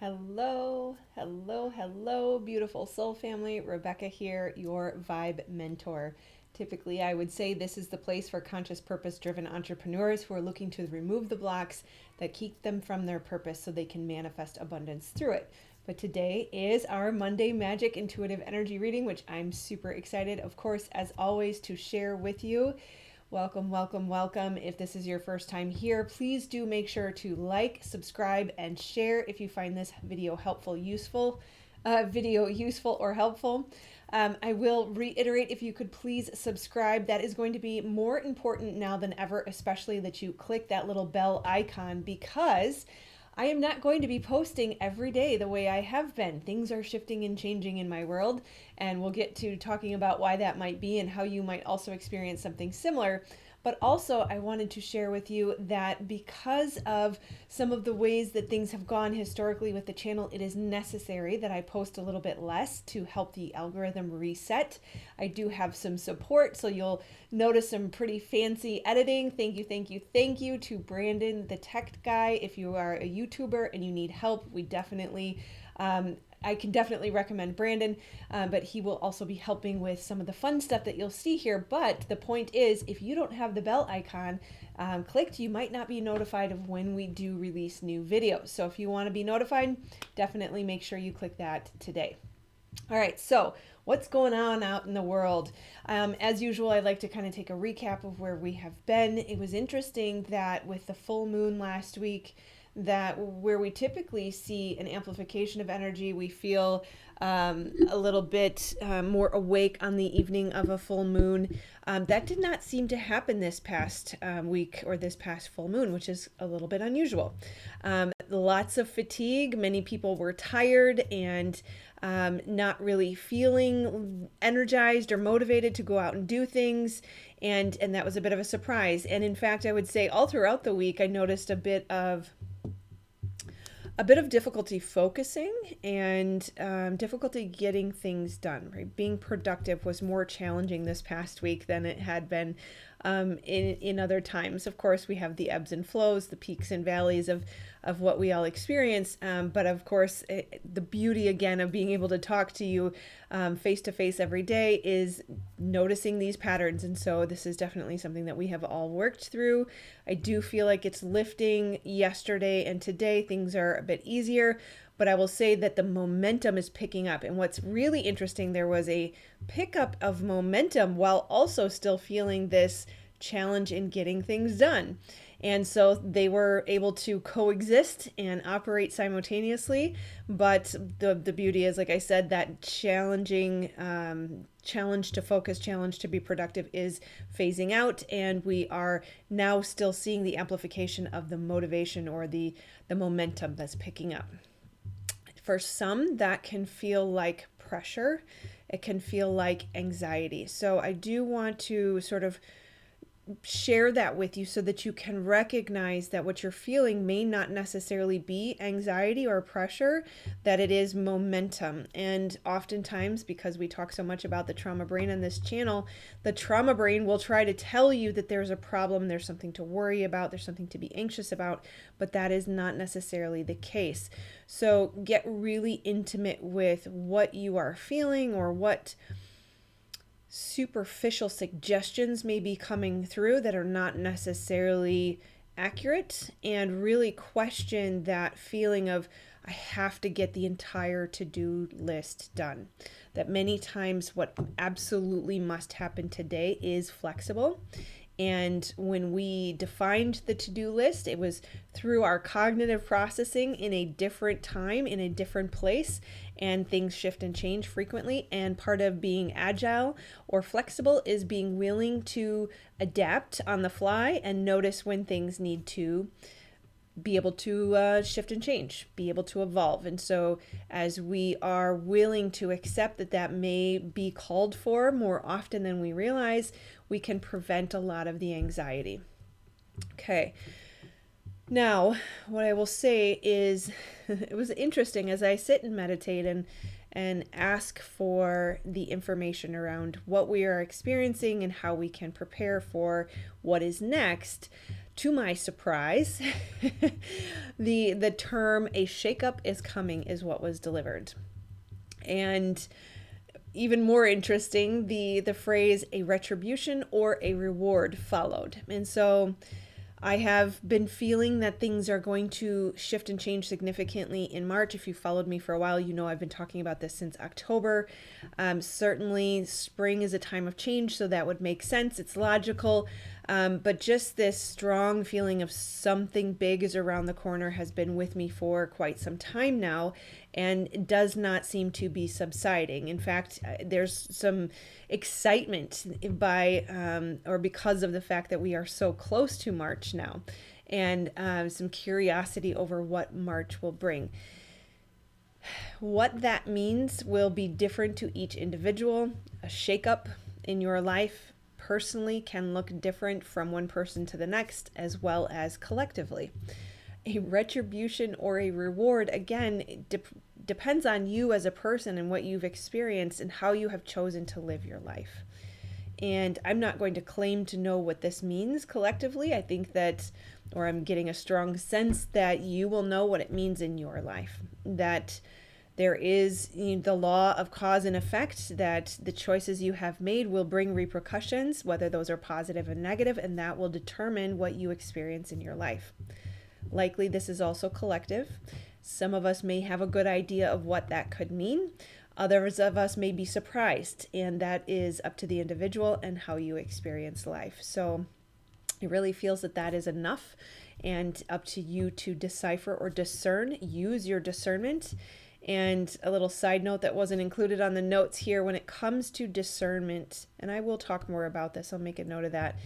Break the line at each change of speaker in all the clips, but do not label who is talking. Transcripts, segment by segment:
Hello, hello, hello, beautiful soul family. Rebecca here, your vibe mentor. Typically, I would say this is the place for conscious, purpose driven entrepreneurs who are looking to remove the blocks that keep them from their purpose so they can manifest abundance through it. But today is our Monday Magic Intuitive Energy reading, which I'm super excited, of course, as always, to share with you. Welcome, welcome, welcome. If this is your first time here, please do make sure to like, subscribe, and share if you find this video useful or helpful. I will reiterate, if you could please subscribe. That is going to be more important now than ever, especially that you click that little bell icon, because I am not going to be posting every day the way I have been. Things are shifting and changing in my world, and we'll get to talking about why that might be and how you might also experience something similar. But also, I wanted to share with you that because of some of the ways that things have gone historically with the channel, it is necessary that I post a little bit less to help the algorithm reset. I do have some support, so you'll notice some pretty fancy editing. Thank you, thank you, thank you to Brandon, the tech guy. If you are a YouTuber and you need help, I can definitely recommend Brandon, but he will also be helping with some of the fun stuff that you'll see here. But the point is, if you don't have the bell icon clicked, you might not be notified of when we do release new videos. So if you want to be notified, definitely make sure you click that today. All right, so what's going on out in the world? As usual, I'd like to kind of take a recap of where we have been. It was interesting that with the full moon last week, that where we typically see an amplification of energy, we feel a little bit more awake on the evening of a full moon. That did not seem to happen this past week or this past full moon, which is a little bit unusual. Lots of fatigue. Many people were tired and not really feeling energized or motivated to go out and do things. And that was a bit of a surprise. And in fact, I would say all throughout the week, I noticed a bit of difficulty focusing and difficulty getting things done. Right, being productive was more challenging this past week than it had been in other times. Of course, we have the ebbs and flows, the peaks and valleys of what we all experience. But of course, the beauty again of being able to talk to you face to face every day is noticing these patterns. And so this is definitely something that we have all worked through. I do feel like it's lifting. Yesterday and today things are a bit easier, but I will say that the momentum is picking up. And what's really interesting, there was a pickup of momentum while also still feeling this challenge in getting things done. And so they were able to coexist and operate simultaneously. But the beauty is, like I said, that challenge to focus, challenge to be productive is phasing out. And we are now still seeing the amplification of the motivation or the momentum that's picking up. For some, that can feel like pressure. It can feel like anxiety. So I do want to sort of share that with you so that you can recognize that what you're feeling may not necessarily be anxiety or pressure, that it is momentum. And oftentimes, because we talk so much about the trauma brain on this channel, the trauma brain will try to tell you that there's a problem, there's something to worry about, there's something to be anxious about, but that is not necessarily the case. So get really intimate with what you are feeling or what superficial suggestions may be coming through that are not necessarily accurate, and really question that feeling of, I have to get the entire to-do list done. That many times what absolutely must happen today is flexible. And when we defined the to-do list, it was through our cognitive processing in a different time, in a different place, and things shift and change frequently. And part of being agile or flexible is being willing to adapt on the fly and notice when things need to be able to shift and change, be able to evolve. And so as we are willing to accept that that may be called for more often than we realize, we can prevent a lot of the anxiety. Okay. Now, what I will say is it was interesting as I sit and meditate and ask for the information around what we are experiencing and how we can prepare for what is next. To my surprise, the term "a shakeup is coming" is what was delivered. And even more interesting, the phrase "a retribution or a reward" followed. And so I have been feeling that things are going to shift and change significantly in March. If you followed me for a while, you know I've been talking about this since October. Certainly, spring is a time of change, so that would make sense. It's logical. But just this strong feeling of something big is around the corner has been with me for quite some time now, and it does not seem to be subsiding. In fact, there's some excitement because of the fact that we are so close to March now, and some curiosity over what March will bring. What that means will be different to each individual. A shakeup in your life personally can look different from one person to the next, as well as collectively. A retribution or a reward, again, depends on you as a person and what you've experienced and how you have chosen to live your life. And I'm not going to claim to know what this means collectively. I think that, or I'm getting a strong sense that you will know what it means in your life. That there is the law of cause and effect, that the choices you have made will bring repercussions, whether those are positive and negative, and that will determine what you experience in your life. Likely this is also collective. Some of us may have a good idea of what that could mean. Others of us may be surprised, and that is up to the individual and how you experience life. So it really feels that that is enough, and up to you to decipher or discern. Use your discernment. And a little side note that wasn't included on the notes here, when it comes to discernment, and I will talk more about this, I'll make a note of that.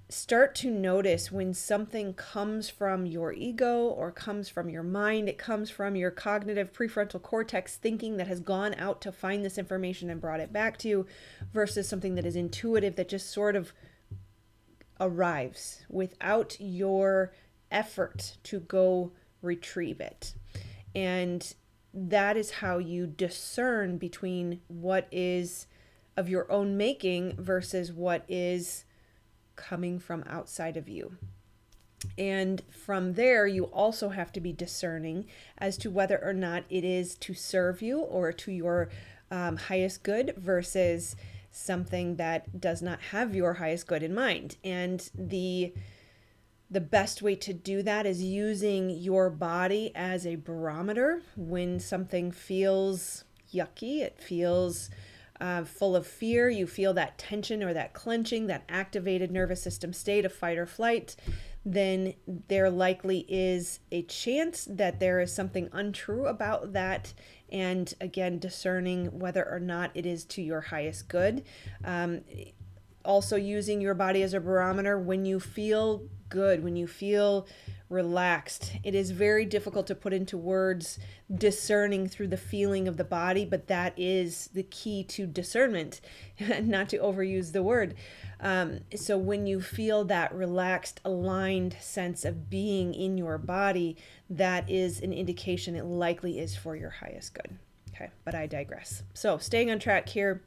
Start to notice when something comes from your ego or comes from your mind, it comes from your cognitive prefrontal cortex thinking that has gone out to find this information and brought it back to you, versus something that is intuitive, that just sort of arrives without your effort to go retrieve it. And that is how you discern between what is of your own making versus what is coming from outside of you. And from there, you also have to be discerning as to whether or not it is to serve you or to your highest good versus something that does not have your highest good in mind. And the best way to do that is using your body as a barometer. When something feels yucky, it feels full of fear, you feel that tension or that clenching, that activated nervous system state of fight or flight, then there likely is a chance that there is something untrue about that. And again, discerning whether or not it is to your highest good. Also using your body as a barometer when you feel good, when you feel relaxed. It is very difficult to put into words discerning through the feeling of the body, but that is the key to discernment, not to overuse the word. So when you feel that relaxed, aligned sense of being in your body, that is an indication it likely is for your highest good. Okay, but I digress. So staying on track here.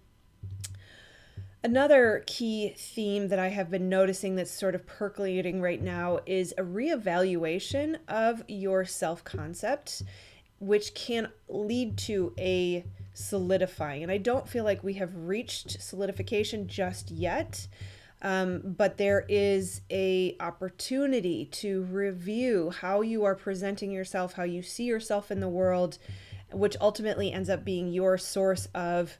Another key theme that I have been noticing that's sort of percolating right now is a reevaluation of your self-concept, which can lead to a solidifying. And I don't feel like we have reached solidification just yet, but there is a opportunity to review how you are presenting yourself, how you see yourself in the world, which ultimately ends up being your source of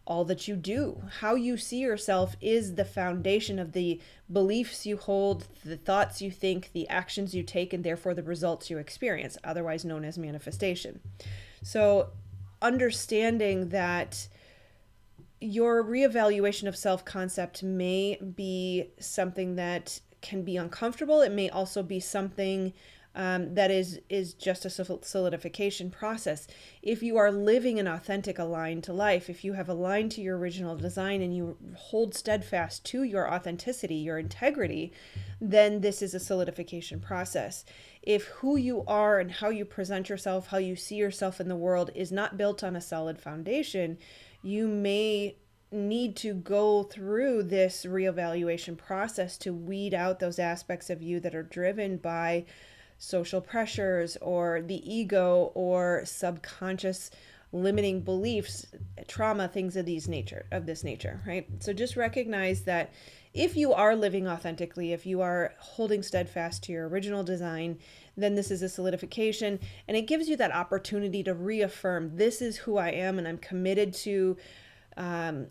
all that you do. How you see yourself is the foundation of the beliefs you hold, the thoughts you think, the actions you take, and therefore the results you experience, otherwise known as manifestation. So understanding that your reevaluation of self-concept may be something that can be uncomfortable. It may also be something that is just a solidification process. If you are living an authentic, aligned to life, if you have aligned to your original design and you hold steadfast to your authenticity, your integrity, then this is a solidification process. If who you are and how you present yourself, how you see yourself in the world is not built on a solid foundation, you may need to go through this reevaluation process to weed out those aspects of you that are driven by social pressures or the ego or subconscious limiting beliefs, trauma, things of this nature, right? So just recognize that if you are living authentically, if you are holding steadfast to your original design, then this is a solidification, and it gives you that opportunity to reaffirm, this is who I am, and I'm committed to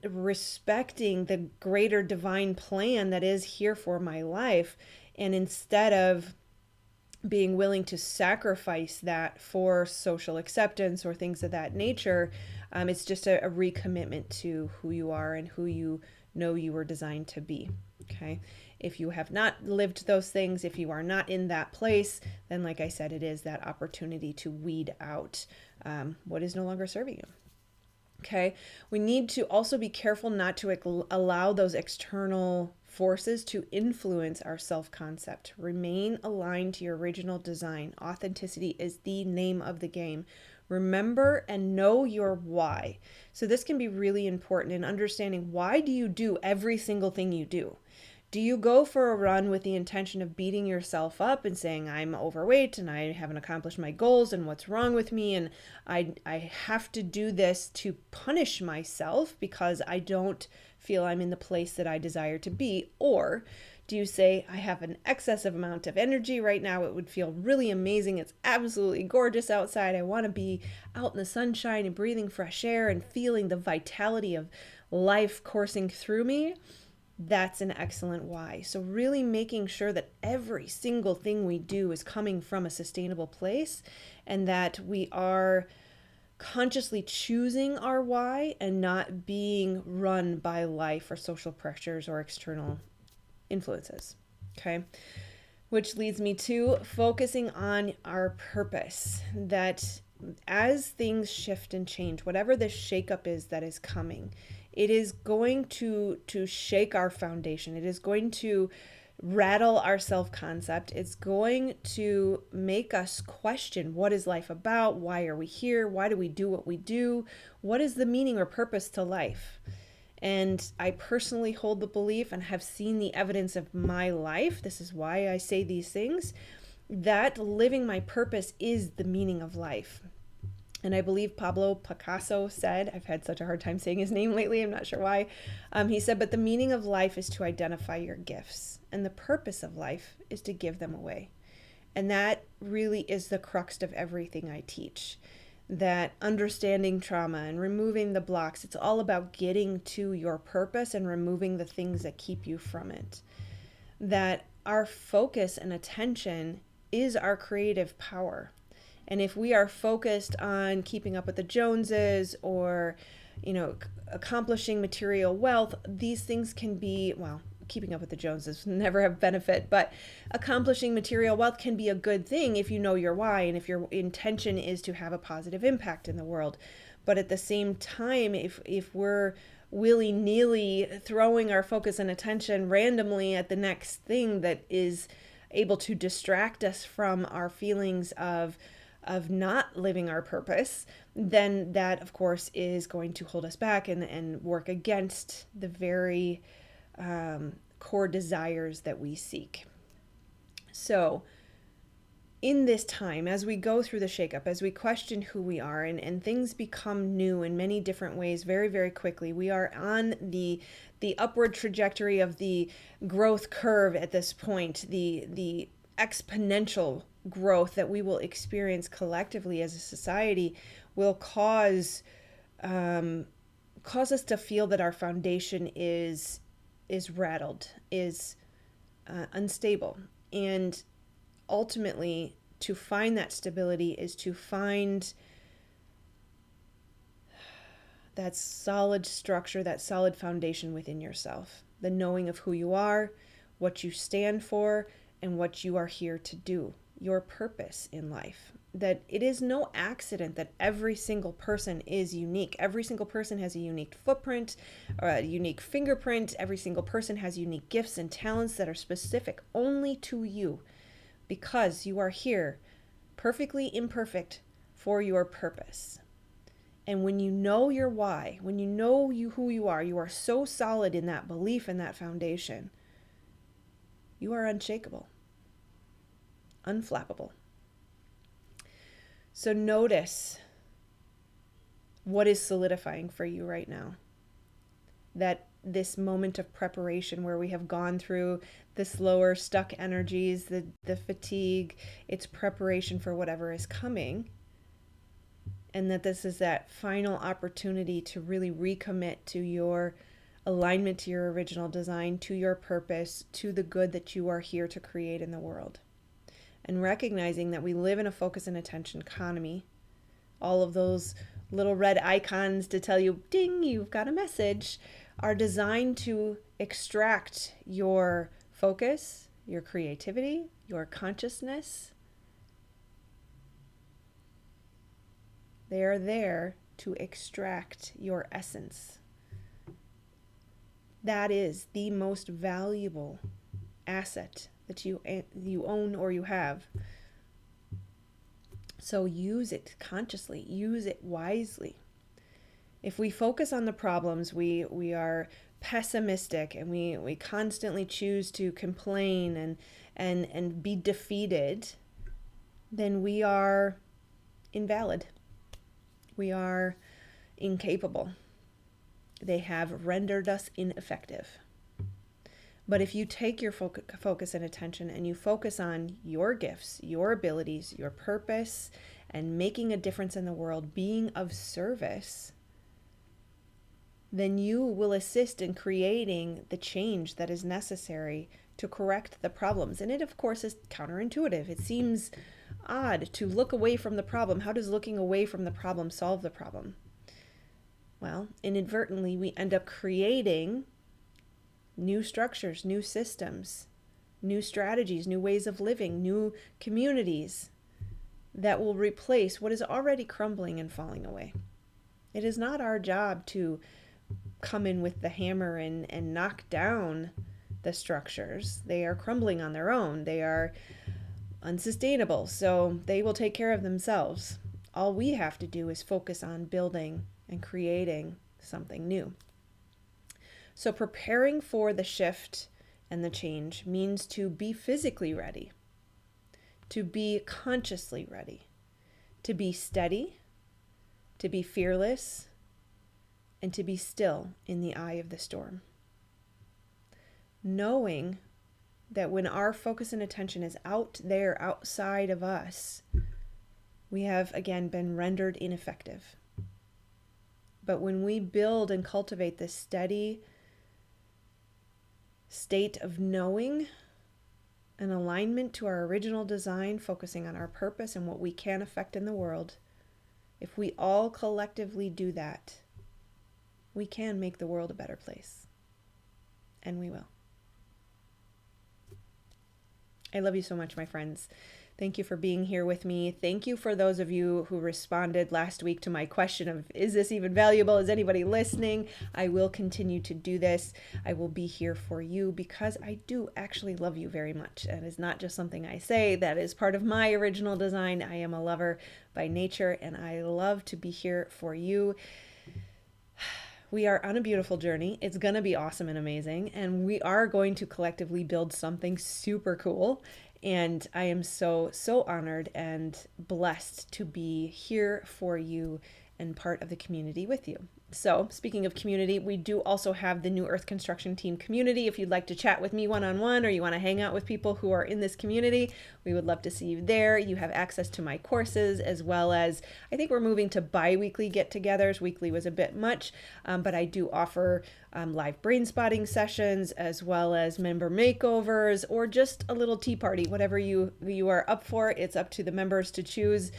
respecting the greater divine plan that is here for my life. And instead of being willing to sacrifice that for social acceptance or things of that nature, it's just a recommitment to who you are and who you know you were designed to be. Okay. If you have not lived those things, if you are not in that place, then like I said, it is that opportunity to weed out what is no longer serving you. Okay. We need to also be careful not to allow those external forces to influence our self-concept. Remain aligned to your original design. Authenticity is the name of the game. Remember and know your why. So this can be really important in understanding, why do you do every single thing you do? Do you go for a run with the intention of beating yourself up and saying, I'm overweight and I haven't accomplished my goals and what's wrong with me, and I have to do this to punish myself because I don't feel I'm in the place that I desire to be? Or do you say, I have an excessive amount of energy right now, it would feel really amazing, it's absolutely gorgeous outside, I want to be out in the sunshine and breathing fresh air and feeling the vitality of life coursing through me? That's an excellent why. So really making sure that every single thing we do is coming from a sustainable place, and that we are consciously choosing our why and not being run by life or social pressures or external influences. Okay. Which leads me to focusing on our purpose, that as things shift and change, whatever this shakeup is that is coming, it is going to shake our foundation. It is going to rattle our self-concept. It's going to make us question, what is life about? Why are we here? Why do we do what we do? What is the meaning or purpose to life? And I personally hold the belief and have seen the evidence of my life, this is why I say these things, that living my purpose is the meaning of life. And I believe Pablo Picasso said, I've had such a hard time saying his name lately, I'm not sure why. He said, but the meaning of life is to identify your gifts, and the purpose of life is to give them away. And that really is the crux of everything I teach. That understanding trauma and removing the blocks, it's all about getting to your purpose and removing the things that keep you from it. That our focus and attention is our creative power. And if we are focused on keeping up with the Joneses or, accomplishing material wealth, these things can be, well, keeping up with the Joneses never have benefit, but accomplishing material wealth can be a good thing if you know your why and if your intention is to have a positive impact in the world. But at the same time, if we're willy-nilly throwing our focus and attention randomly at the next thing that is able to distract us from our feelings of not living our purpose, then that, of course, is going to hold us back and work against the very core desires that we seek. So in this time, as we go through the shakeup, as we question who we are, and things become new in many different ways very, very quickly, we are on the upward trajectory of the growth curve at this point, the exponential growth that we will experience collectively as a society will cause us to feel that our foundation is rattled, is unstable. And ultimately, to find that stability is to find that solid structure, that solid foundation within yourself, the knowing of who you are, what you stand for, and what you are here to do, your purpose in life. That it is no accident that every single person is unique. Every single person has a unique footprint or a unique fingerprint. Every single person has unique gifts and talents that are specific only to you, because you are here perfectly imperfect for your purpose. And when you know your why, when you know who you are so solid in that belief and that foundation. You are unshakable, unflappable. So notice what is solidifying for you right now. That this moment of preparation where we have gone through the slower, stuck energies, the fatigue, it's preparation for whatever is coming. And that this is that final opportunity to really recommit to your alignment to your original design, to your purpose, to the good that you are here to create in the world. And recognizing that we live in a focus and attention economy. All of those little red icons to tell you, ding, you've got a message, are designed to extract your focus, your creativity, your consciousness. They are there to extract your essence. That is the most valuable asset that you own or you have. So use it consciously, use it wisely. If we focus on the problems, we are pessimistic and we constantly choose to complain and be defeated, then we are invalid. We are incapable. They have rendered us ineffective. But if you take your focus and attention and you focus on your gifts, your abilities, your purpose, and making a difference in the world, being of service, then you will assist in creating the change that is necessary to correct the problems. And it, of course, is counterintuitive. It seems odd to look away from the problem. How does looking away from the problem solve the problem? Well, inadvertently, we end up creating new structures, new systems, new strategies, new ways of living, new communities that will replace what is already crumbling and falling away. It is not our job to come in with the hammer and knock down the structures. They are crumbling on their own. They are unsustainable, so they will take care of themselves. All we have to do is focus on building and creating something new. So preparing for the shift and the change means to be physically ready, to be consciously ready, to be steady, to be fearless, and to be still in the eye of the storm. Knowing that when our focus and attention is out there, outside of us, we have, again, been rendered ineffective. But when we build and cultivate this steady state of knowing, an alignment to our original design, focusing on our purpose and what we can affect in the world, if we all collectively do that, we can make the world a better place. And we will. I love you so much, my friends. Thank you for being here with me. Thank you for those of you who responded last week to my question of, is this even valuable? Is anybody listening? I will continue to do this. I will be here for you because I do actually love you very much. And it's not just something I say. That is part of my original design. I am a lover by nature, and I love to be here for you. We are on a beautiful journey. It's going to be awesome and amazing. And we are going to collectively build something super cool. And I am so, so honored and blessed to be here for you and part of the community with you. So speaking of community, we do also have the New Earth Construction Team community. If you'd like to chat with me one-on-one or you want to hang out with people who are in this community, we would love to see you there. You have access to my courses as well as, I think we're moving to bi-weekly get-togethers. Weekly was a bit much, but I do offer live brain spotting sessions as well as member makeovers or just a little tea party, whatever you are up for. It's up to the members to choose.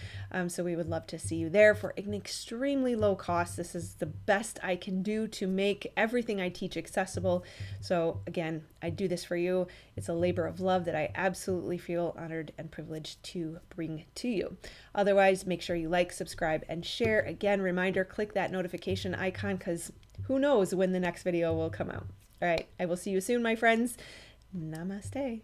So we would love to see you there for an extremely low cost. This is the best I can do to make everything I teach accessible. So again, I do this for you. It's a labor of love that I absolutely feel honored and privileged to bring to you. Otherwise, make sure you like, subscribe, and share. Again, reminder, click that notification icon because who knows when the next video will come out. All right, I will see you soon, my friends. Namaste.